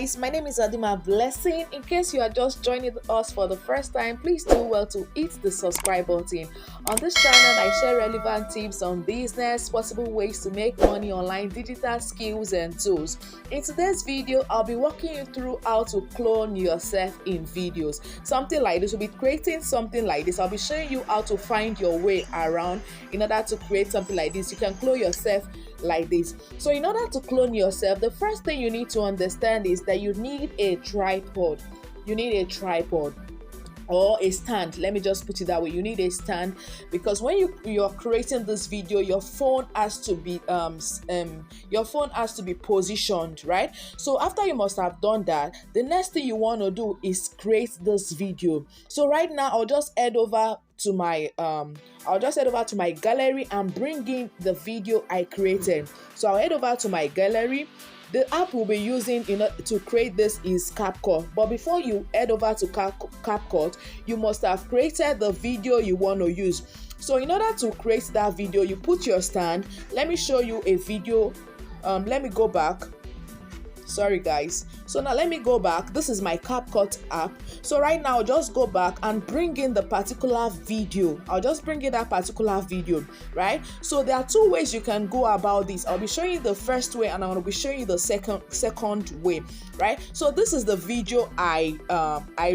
guys, my name is Adima Blessing. In case you are just joining us for the first time, please do well to hit the subscribe button. On this channel, I share relevant tips on business, possible ways to make money online, digital skills and tools. In today's video, I'll be walking you through how to clone yourself in videos. Something like this, we'll be creating something like this. I'll be showing you how to find your way around in order to create something like this. You can clone yourself like this. So in order to clone yourself, the first thing you need to understand is that you need a tripod. You need a tripod or a stand. Let me just put it that way. You need a stand because when you're creating this video, your phone has to be positioned, right? So after you must have done that, the next thing you want to do is create this video. So right now I'll just head over to my gallery and bring in the video I created. So I'll head over to my gallery. The app we'll be using to create this is CapCut. But before you head over to CapCut, you must have created the video you want to use. So in order to create that video, you put your stand. Let me show you a video. Let me go back. Sorry guys. So now let me go back. This is my CapCut app. So right now I'll just go back and bring in the particular video. I'll just bring in that particular video, right? So there are two ways you can go about this. I'll be showing you the first way and I'm going to be showing you the second way, right? So this is the video I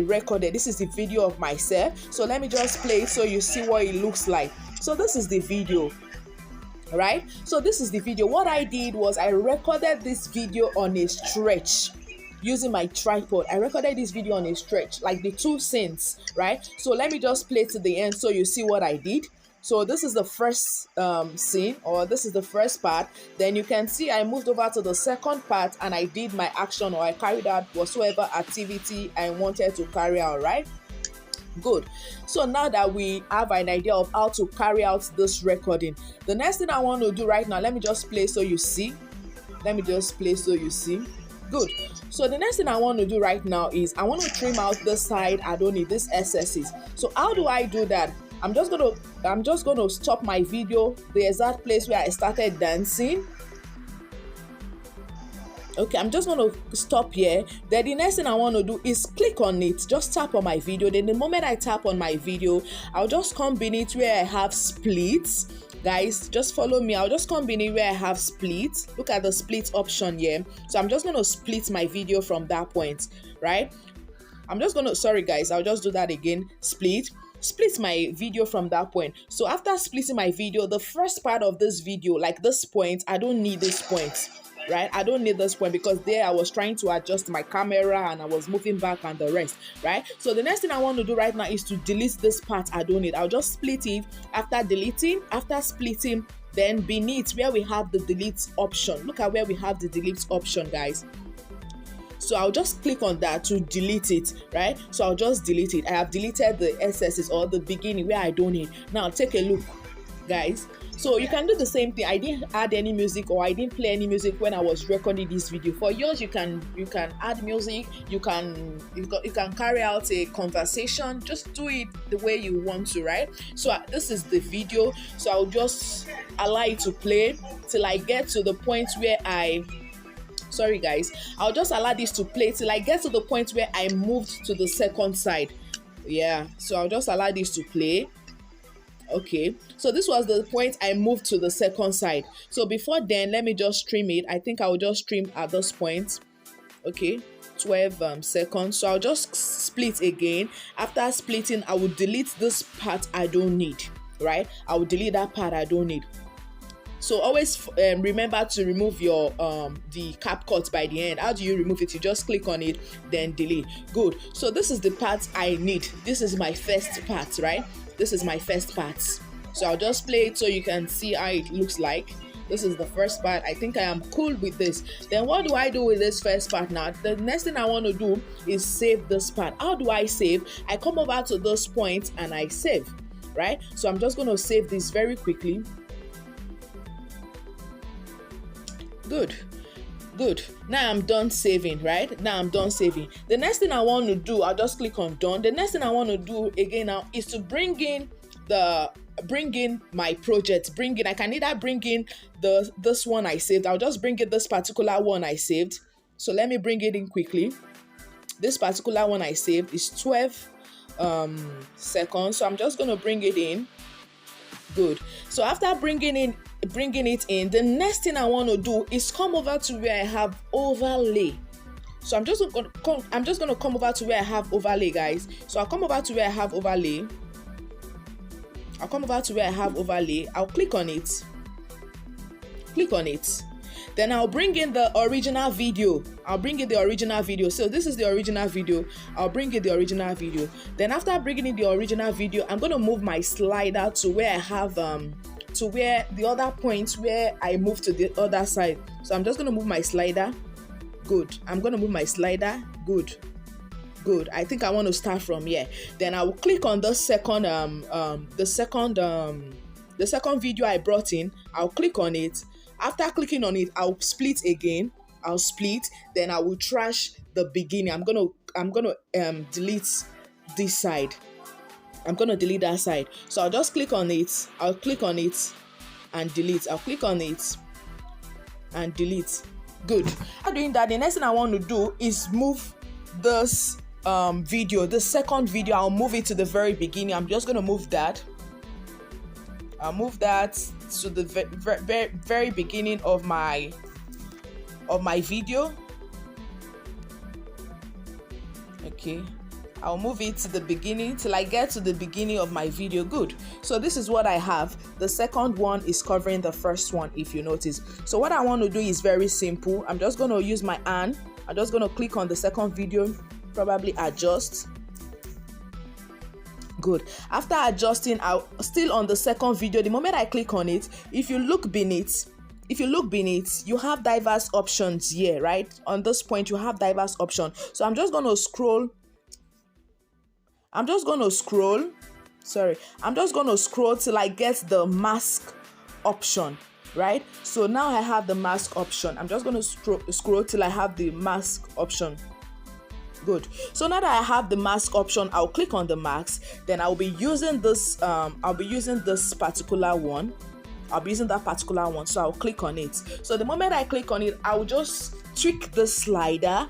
recorded. This is the video of myself. So let me just play it so you see what it looks like. So this is the video. Right, so this is the video. What I did was I recorded this video on a stretch using my tripod. I recorded this video on a stretch, like the two scenes, right? So let me just play to the end so you see what I did. So this is the first scene, or this is the first part. Then you can see I moved over to the second part and I did my action, or I carried out whatsoever activity I wanted to carry out, right? Good. So now that we have an idea of how to carry out this recording, the next thing I want to do right now, let me just play so you see. Let me just play so you see. Good. So the next thing I want to do right now is I want to trim out this side. I don't need this excesses. So how do I do that? I'm just gonna stop my video the exact place where I started dancing. Okay, I'm just going to stop here. Then the next thing I want to do is click on it. Just tap on my video. Then the moment I tap on my video, I'll just come beneath where I have splits. Guys, just follow me. I'll just come beneath where I have splits. Look at the split option here. So I'm just going to split my video from that point, right? Sorry guys, I'll just do that again. Split my video from that point. So after splitting my video, the first part of this video, like this point, I don't need this point. Right, I don't need this point because there I was trying to adjust my camera and I was moving back and the rest, right? So the next thing I want to do right now is to delete this part I don't need. I'll just split it. After splitting, then beneath where we have the delete option, look at where we have the delete option, guys. So I'll just click on that to delete it, right? So I'll just delete it. I have deleted the excesses or the beginning where I don't need. Now take a look, guys. So you can do the same thing. I didn't add any music or I didn't play any music when I was recording this video. For yours, you can add music. You can carry out a conversation. Just do it the way you want to, right? So this is the video. So I'll just allow it to play till I get to the point where sorry guys, I'll just allow this to play till I get to the point where I moved to the second side. Yeah, so I'll just allow this to play. Okay, so this was the point I moved to the second side. So before then, let me just trim it. I think I will just trim at this point. Okay, 12 seconds. So I'll just split again. After splitting, I will delete this part I don't need, right? I will delete that part I don't need. So always remember to remove your the CapCut by the end. How do you remove it? You just click on it, then delete. Good. So this is the part I need. This is my first part, right? This is my first part. So I'll just play it so you can see how it looks like. This is the first part. I think I am cool with this. Then what do I do with this first part now? The next thing I want to do is save this part. How do I save? I come over to this point and I save, right? So I'm just going to save this very quickly. Good. Now I'm done saving, right? Now I'm done saving. The next thing I want to do, I'll just click on done. The next thing I want to do again now is to bring in my project. I can either bring in this one I saved. I'll just bring in this particular one I saved. So let me bring it in quickly. This particular one I saved is 12 seconds. So I'm just going to bring it in. Good. So after bringing it in, the next thing I want to do is come over to where I have overlay. So I'm just going to come over to where I have overlay, guys. So I'll come over to where I have overlay. I'll click on it. Then I'll bring in the original video. So this is the original video. I'll bring in the original video. Then after bringing in the original video, I'm going to move my slider to where I have to where the other point where I move to the other side. So I'm just going to move my slider. Good. I'm going to move my slider. Good. I think I want to start from here. Then I will click on the second video I brought in. I'll click on it. After clicking on it, I'll split again. Then I will trash the beginning. I'm gonna delete this side. I'm gonna delete that side. So I'll just click on it. I'll click on it and delete. I'll click on it and delete. Good. After doing that, the next thing I want to do is move this video, the second video. I'll move it to the very beginning. I'm just gonna move that. I'll move that to the very beginning of my video. Okay, I'll move it to the beginning till I get to the beginning of my video. Good. So this is what I have. The second one is covering the first one, if you notice. So what I want to do is very simple. I'm just going to use my hand. I'm just going to click on the second video, probably adjust. Good. After adjusting, I'll still on the second video. The moment I click on it, if you look beneath, you have diverse options here, right? On this point, you have diverse options. So I'm just going to scroll till I get the mask option, right? So now I have the mask option. I'm just going to scroll till I have the mask option. Good. So now that I have the mask option, I'll click on the mask. Then I'll be using this particular one. So I'll click on it. So the moment I click on it, I'll just tweak the slider.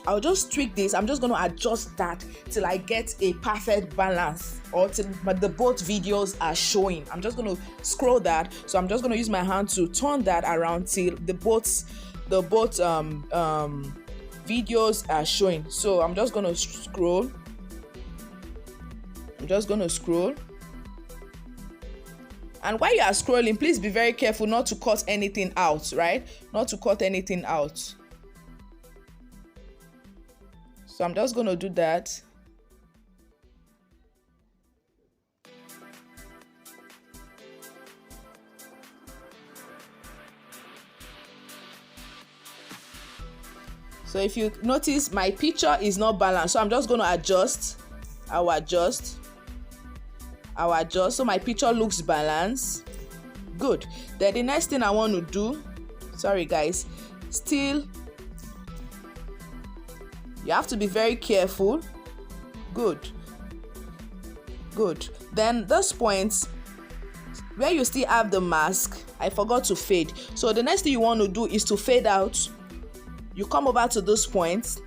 I'll just tweak this. I'm just going to adjust that till I get a perfect balance, or till the both videos are showing. I'm just going to scroll that. So I'm just going to use my hand to turn that around till the both videos are showing. So I'm just going to scroll. And while you are scrolling, please be very careful not to cut anything out, right? So I'm just going to do that. So if you notice, my picture is not balanced. So I'm just going to adjust. I'll adjust. So my picture looks balanced. Good. Then the next thing I want to do, sorry guys, still, you have to be very careful. Good. Then this point where you still have the mask, I forgot to fade. So the next thing you want to do is to fade out. You come over to this point.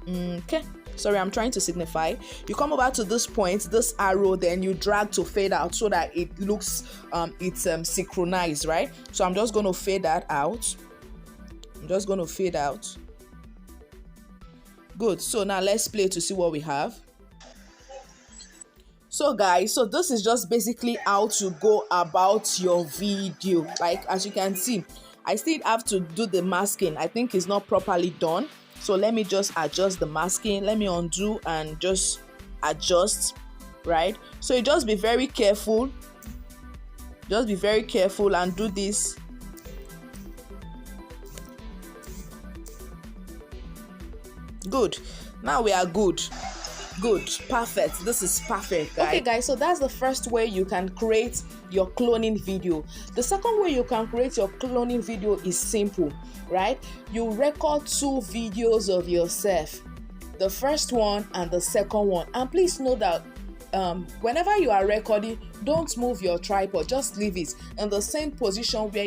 Okay. Sorry, I'm trying to signify. You come over to this point, this arrow, then you drag to fade out so that it looks, it's synchronized, right? So I'm just going to fade that out. Good. So now let's play to see what we have. So guys, so this is just basically how to go about your video. Like, as you can see, I still have to do the masking. I think it's not properly done. So let me just adjust the masking. Let me undo and just adjust, right? So you just be very careful. And do this. Good. Now we are good. Perfect. This is perfect, guys. Okay guys, so that's the first way you can create your cloning video. The second way you can create your cloning video is simple, right? You record 2 videos of yourself, the first one and the second one. And please know that whenever you are recording, don't move your tripod, just leave it in the same position where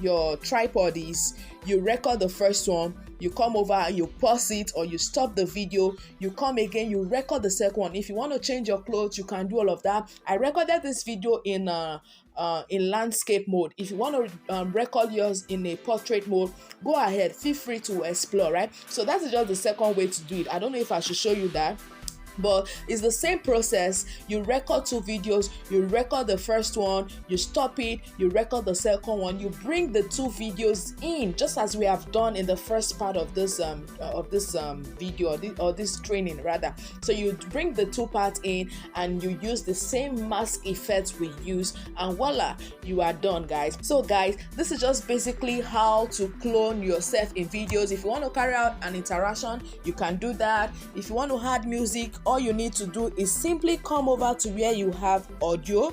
your tripod is, you record the first one, you come over, you pause it, or you stop the video, you come again, you record the second one. If you want to change your clothes, you can do all of that. I recorded this video in landscape mode. If you want to record yours in a portrait mode, go ahead, feel free to explore, right? So that is just the second way to do it. I don't know if I should show you that, but it's the same process. You record 2 videos, you record the first one, you stop it, you record the second one, you bring the 2 videos in, just as we have done in the first part of this video, or this training rather. So you bring the 2 parts in and you use the same mask effects we use, and voila, you are done, guys. So guys, this is just basically how to clone yourself in videos. If you want to carry out an interaction, you can do that. If you want to add music, all you need to do is simply come over to where you have audio.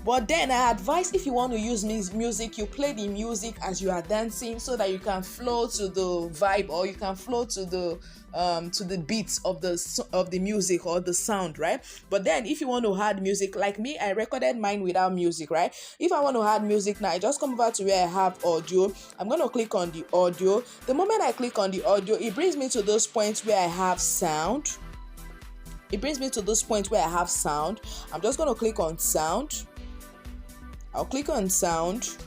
But then I advise, if you want to use music, you play the music as you are dancing, so that you can flow to the vibe, or you can flow to the beats of the music or the sound, right? But then if you want to add music, like me, I recorded mine without music, right? If I want to add music now, I just come over to where I have audio. I'm going to click on the audio. The moment I click on the audio, it brings me to those points where I have sound. I'm just going to click on sound. I'll click on sound.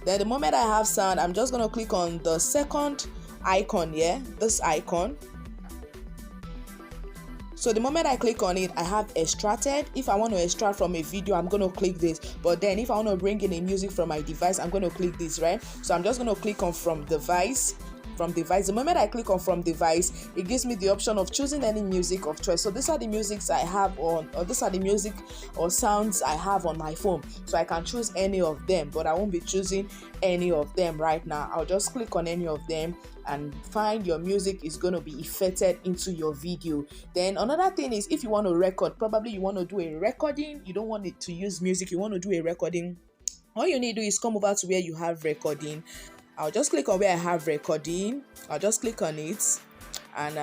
Then the moment I have sound, I'm just going to click on the second icon here, this icon. So the moment I click on it, I have extracted. If I want to extract from a video, I'm going to click this. But then if I want to bring in a music from my device, I'm going to click this, right? So I'm just going to click on from device. The moment I click on from device, it gives me the option of choosing any music of choice. So these are the musics I have on, or these are the music or sounds I have on my phone. So I can choose any of them, but I won't be choosing any of them right now. I'll just click on any of them and find your music is going to be effected into your video. Then another thing is, if you want to record, probably you want to do a recording, you don't want it to use music, you want to do a recording, all you need to do is come over to where you have recording. I'll just click on where I have recording. I'll just click on it, and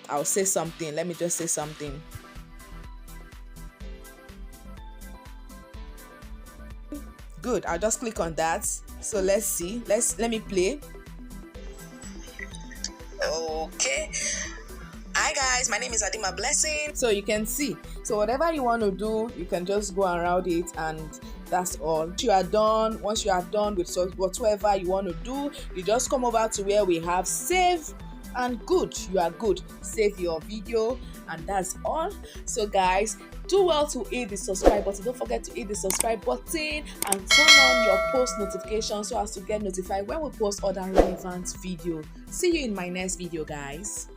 I'll say something. Let me just say something. Good. I'll just click on that. So let's see. Let me play. Okay. Hi guys, my name is Adima Blessing. So you can see. So whatever you want to do, you can just go around it, and that's all. Once you are done with whatever you want to do, you just come over to where we have save, and good, you are good. Save your video, and that's all. So guys, do well to hit the subscribe button. Don't forget to hit the subscribe button and turn on your post notifications so as to get notified when we post other relevant video. See you in my next video, guys.